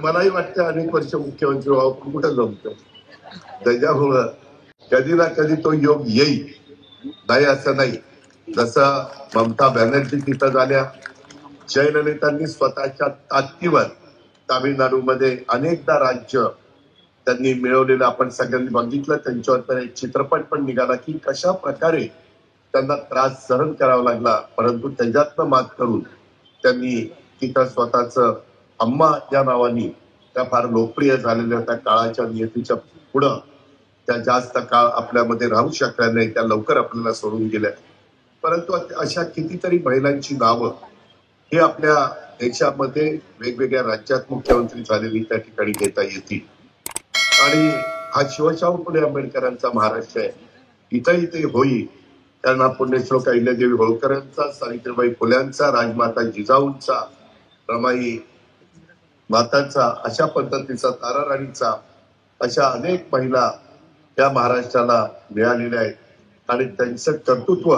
मलाही वाटतं अनेक वर्ष मुख्यमंत्री व्हावं, पण कुठं जमतं. त्याच्यामुळं कधी ना कधी तो योग येईल, नाही असं नाही. जसं ममता बॅनर्जी तिथं झाल्या, जयललितांनी स्वतःच्या ताकदीवर तामिळनाडूमध्ये अनेकदा राज्य त्यांनी मिळवलेलं आपण सगळ्यांनी बघितलं. त्यांच्यावर तर एक चित्रपट पण निघाला की कशा प्रकारे त्यांना त्रास सहन करावा लागला, परंतु त्याच्यातनं मात करून त्यांनी तिथं स्वतःच अम्मा या नावानी त्या फार लोकप्रिय झालेल्या त्या काळाच्या नियतीच्या पुढं त्या जास्त काळ आपल्यामध्ये राहू शकल्या नाही, त्या लवकर आपल्याला सोडून गेल्या. परंतु अशा कितीतरी महिलांची नावं ही आपल्या देशामध्ये वेगवेगळ्या राज्यात मुख्यमंत्री झालेली त्या ठिकाणी घेता येतील. आणि हा शिवशाहू फुले आंबेडकरांचा महाराष्ट्र आहे. इथं इथे होईल कारण हा पुण्यश्लोक अहिल्यादेवी होळकरांचा, सावित्रीबाई फुल्यांचा, राजमाता जिजाऊंचा, रमाई मातांचा, अशा पद्धतीचा, ताराराणीचा, अशा अनेक महिला त्या महाराष्ट्राला मिळालेल्या आहेत आणि त्यांचं कर्तृत्व